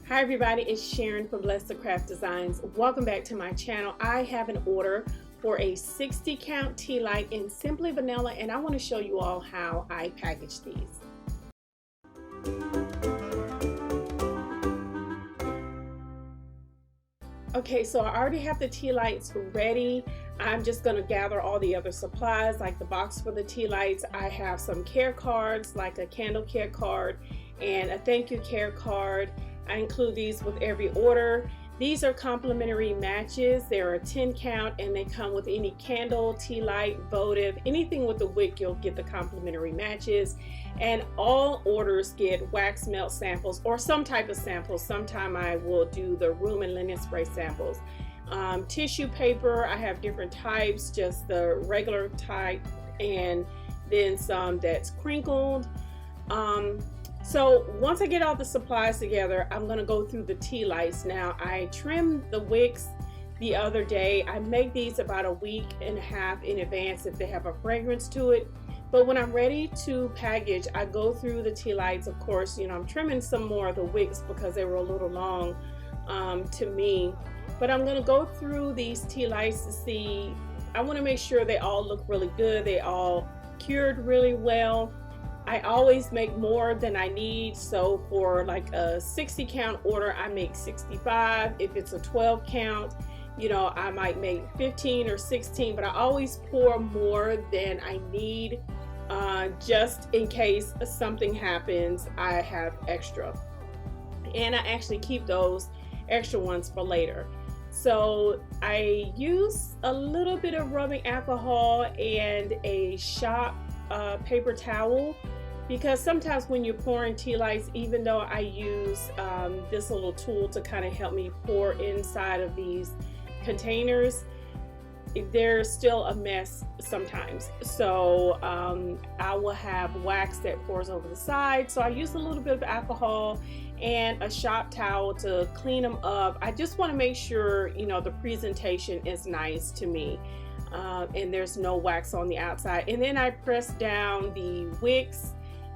Hi everybody, it's Sharon from Bless the Craft Designs. Welcome back to my channel. I have an order for a 60 count tea light in Simply Vanilla, and I want to show you all how I package these. Okay, so I already have the tea lights ready. I'm just going to gather all the other supplies like the box for the tea lights. I have some care cards like a candle care card and a thank you care card. I include these with every order. These are complimentary matches. They're a 10 count and they come with any candle, tea light, votive, anything with the wick, you'll get the complimentary matches. And all orders get wax melt samples or some type of samples. Sometime I will do the room and linen spray samples. Tissue paper, I have different types, just the regular type and then some that's crinkled. So once I get all the supplies together, I'm going to go through the tea lights. Now I trimmed the wicks the other day. I make these about a week and a half in advance if they have a fragrance to it. But when I'm ready to package, I go through the tea lights. Of course, you know, I'm trimming some more of the wicks because they were a little long to me. But I'm going to go through these tea lights to see. I want to make sure they all look really good. They all cured really well. I always make more than I need, so for like a 60 count order I make 65. If it's a 12 count, you know, I might make 15 or 16, but I always pour more than I need just in case something happens. I have extra, and I actually keep those extra ones for later. So I use a little bit of rubbing alcohol and a shop paper towel, because sometimes when you're pouring tea lights, even though I use this little tool to kind of help me pour inside of these containers, there's still a mess sometimes. So I will have wax that pours over the side, so I use a little bit of alcohol and a shop towel to clean them up. I just want to make sure, you know, the presentation is nice to me. And there's no wax on the outside. And then I press down the wicks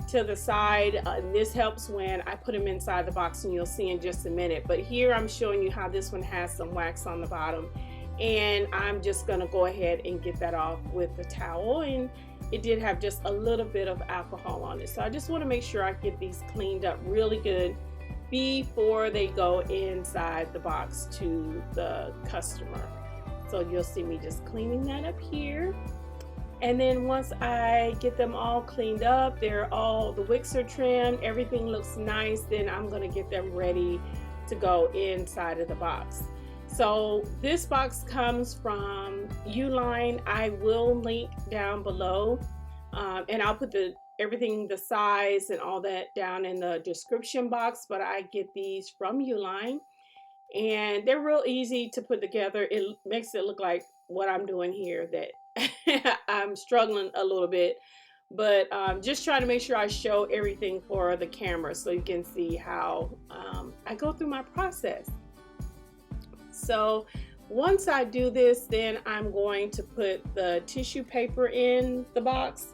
to the side, and this helps when I put them inside the box, and you'll see in just a minute. But here I'm showing you how this one has some wax on the bottom, and I'm just gonna go ahead and get that off with the towel. And it did have just a little bit of alcohol on it, so I just want to make sure I get these cleaned up really good before they go inside the box to the customer. So you'll see me just cleaning that up here. And then once I get them all cleaned up, the wicks are trimmed, everything looks nice, then I'm gonna get them ready to go inside of the box. So this box comes from Uline. I will link down below, and I'll put everything, the size and all that down in the description box, but I get these from Uline. And they're real easy to put together. It makes it look like what I'm doing here, that I'm struggling a little bit, but just trying to make sure I show everything for the camera so you can see how I go through my process. So once I do this, then I'm going to put the tissue paper in the box,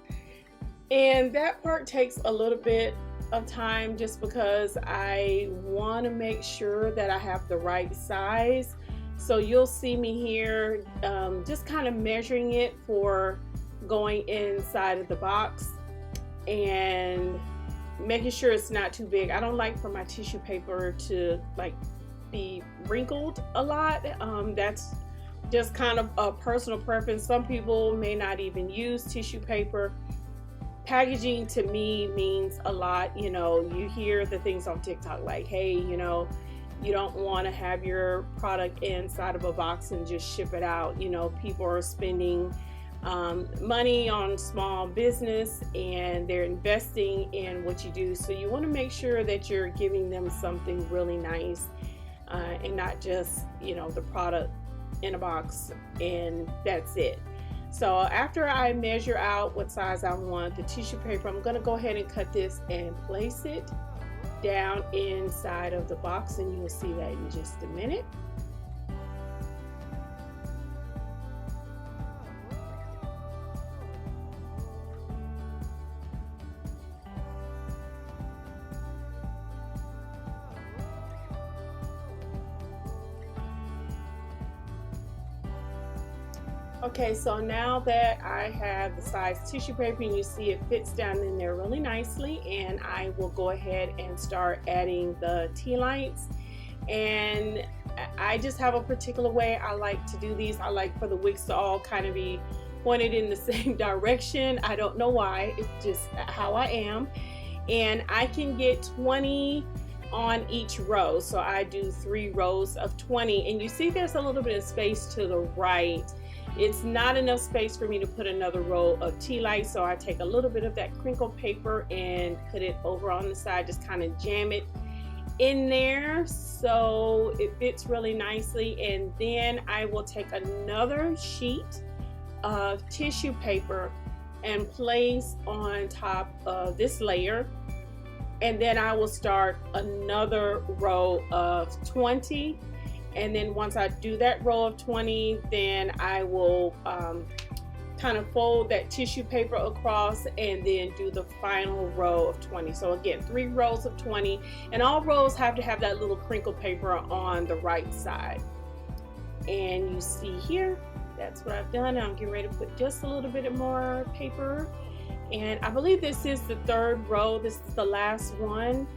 and that part takes a little bit of time just because I want to make sure that I have the right size. So you'll see me here just kind of measuring it for going inside of the box and making sure it's not too big. I don't like for my tissue paper to like be wrinkled a lot. That's just kind of a personal preference. Some people may not even use tissue paper. Packaging to me means a lot. You know, you hear the things on TikTok like, hey, you know, you don't want to have your product inside of a box and just ship it out. You know, people are spending money on small business and they're investing in what you do. So you want to make sure that you're giving them something really nice and not just, you know, the product in a box and that's it. So after I measure out what size I want the tissue paper, I'm going to go ahead and cut this and place it down inside of the box, and you'll see that in just a minute. Okay, so now that I have the size tissue paper and you see it fits down in there really nicely, and I will go ahead and start adding the tea lights. And I just have a particular way I like to do these. I like for the wicks to all kind of be pointed in the same direction. I don't know why, it's just how I am. And I can get 20 on each row, so I do 3 rows of 20, and you see there's a little bit of space to the right. It's not enough space for me to put another row of tea lights, so I take a little bit of that crinkle paper and put it over on the side, just kind of jam it in there so it fits really nicely. And then I will take another sheet of tissue paper and place on top of this layer, and then I will start another row of 20. And then once I do that row of 20, then I will kind of fold that tissue paper across and then do the final row of 20. So again, 3 rows of 20, and all rows have to have that little crinkle paper on the right side. And you see here, that's what I've done. I'm getting ready to put just a little bit more paper. And I believe this is the 3rd row. This is the last one.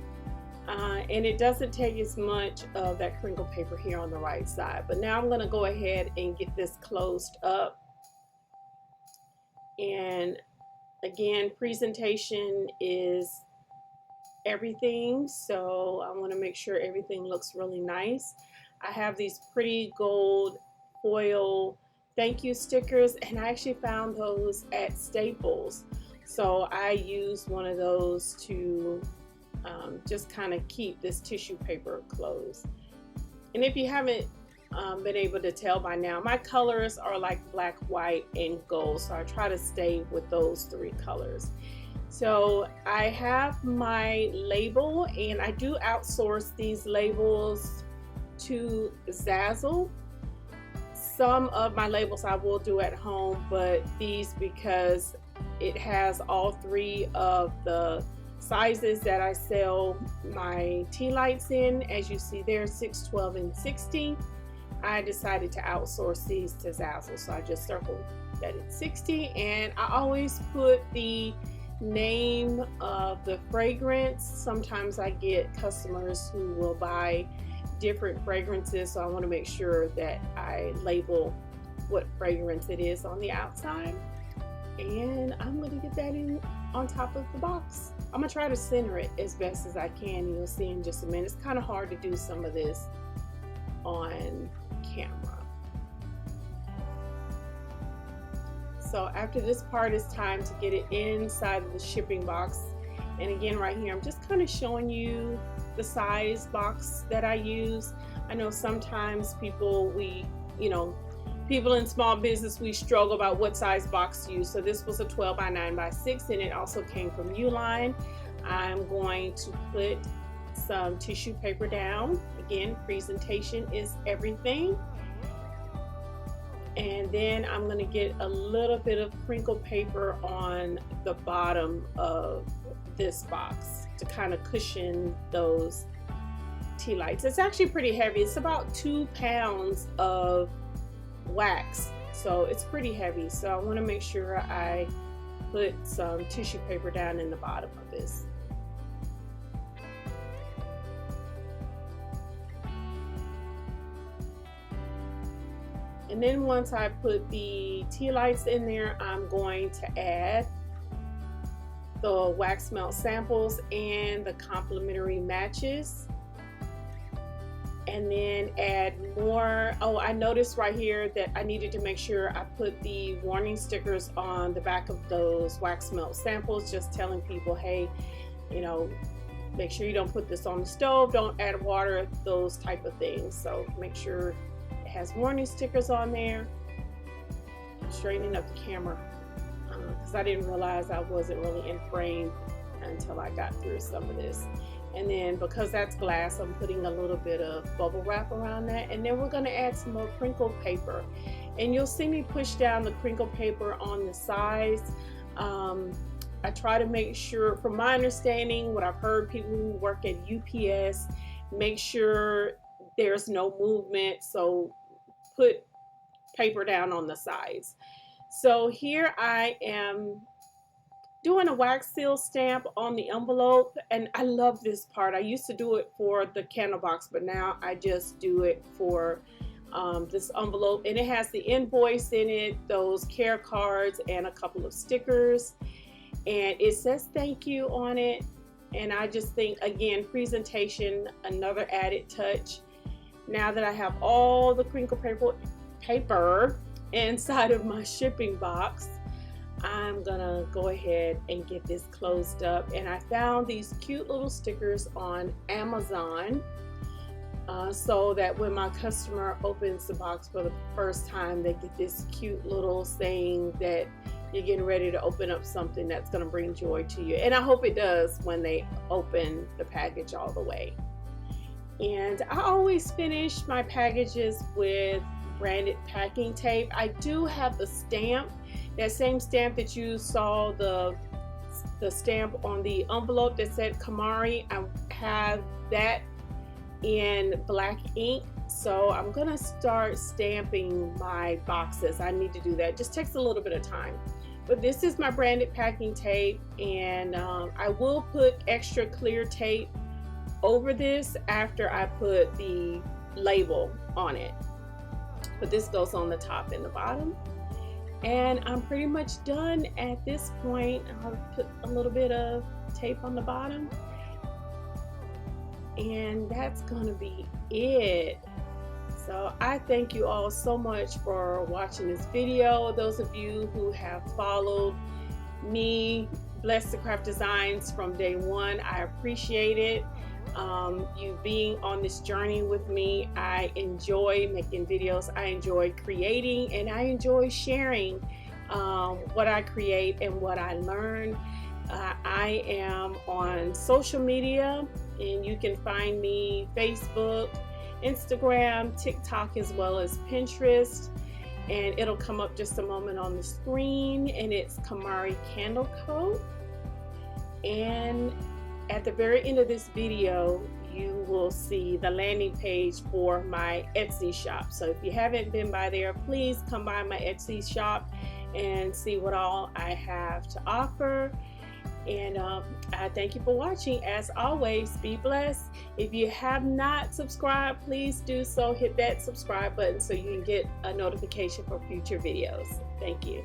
And it doesn't take as much of that crinkle paper here on the right side. But now I'm going to go ahead and get this closed up. And again, presentation is everything, so I want to make sure everything looks really nice. I have these pretty gold foil thank you stickers, and I actually found those at Staples. So I used one of those to just kind of keep this tissue paper closed. And if you haven't been able to tell by now, my colors are like black, white, and gold, so I try to stay with those 3 colors. So I have my label, and I do outsource these labels to Zazzle. Some of my labels I will do at home, but these, because it has all 3 of the sizes that I sell my tea lights in, as you see there, 6, 12, and 60, I decided to outsource these to Zazzle. So I just circled that it's 60, and I always put the name of the fragrance. Sometimes I get customers who will buy different fragrances, so I want to make sure that I label what fragrance it is on the outside. And I'm going to get that in on top of the box. I'm going to try to center it as best as I can. You'll see in just a minute. It's kind of hard to do some of this on camera. So after this part, it's time to get it inside of the shipping box. And again, right here, I'm just kind of showing you the size box that I use. I know sometimes people, people in small business, we struggle about what size box to use. So this was a 12 by 9 by 6, and it also came from Uline. I'm going to put some tissue paper down. Again, presentation is everything. And then I'm going to get a little bit of crinkle paper on the bottom of this box to kind of cushion those tea lights. It's actually pretty heavy. It's about 2 pounds of wax, so it's pretty heavy. So I want to make sure I put some tissue paper down in the bottom of this. And then once I put the tea lights in there, I'm going to add the wax melt samples and the complimentary matches, and then add more. Oh, I noticed right here that I needed to make sure I put the warning stickers on the back of those wax melt samples, just telling people, hey, make sure you don't put this on the stove, don't add water, those type of things. So make sure it has warning stickers on there. I'm straightening up the camera because I didn't realize I wasn't really in frame until I got through some of this. And then because that's glass, I'm putting a little bit of bubble wrap around that, and then we're going to add some more crinkle paper, and you'll see me push down the crinkle paper on the sides. I try to make sure, from my understanding, what I've heard people who work at UPS, make sure there's no movement. So put paper down on the sides. So here I am doing a wax seal stamp on the envelope, and I love this part. I used to do it for the candle box, but now I just do it for this envelope, and it has the invoice in it, those care cards, and a couple of stickers, and it says thank you on it. And I just think, again, presentation, another added touch. Now that I have all the crinkle paper inside of my shipping box, I'm gonna go ahead and get this closed up. And I found these cute little stickers on Amazon, so that when my customer opens the box for the first time, they get this cute little saying that you're getting ready to open up something that's going to bring joy to you. And I hope it does when they open the package all the way. And I always finish my packages with branded packing tape. I do have the stamp, that same stamp that you saw, the stamp on the envelope that said Kamari. I have that in black ink, so I'm gonna start stamping my boxes. I need to do that. Just takes a little bit of time. But this is my branded packing tape, and I will put extra clear tape over this after I put the label on it. But this goes on the top and the bottom, and I'm pretty much done at this point. I'll put a little bit of tape on the bottom, and that's gonna be it. So I thank you all so much for watching this video. Those of you who have followed me, Bless the Craft Designs, from day one, I appreciate it. You being on this journey with me. I enjoy making videos, I enjoy creating, and I enjoy sharing what I create and what I learn. I am on social media, and you can find me Facebook, Instagram, TikTok, as well as Pinterest, and it'll come up just a moment on the screen, and it's Kamari Candle Co. And at the very end of this video, you will see the landing page for my Etsy shop. So if you haven't been by there, please come by my Etsy shop and see what all I have to offer. And I thank you for watching. As always, be blessed. If you have not subscribed, please do so. Hit that subscribe button so you can get a notification for future videos. Thank you.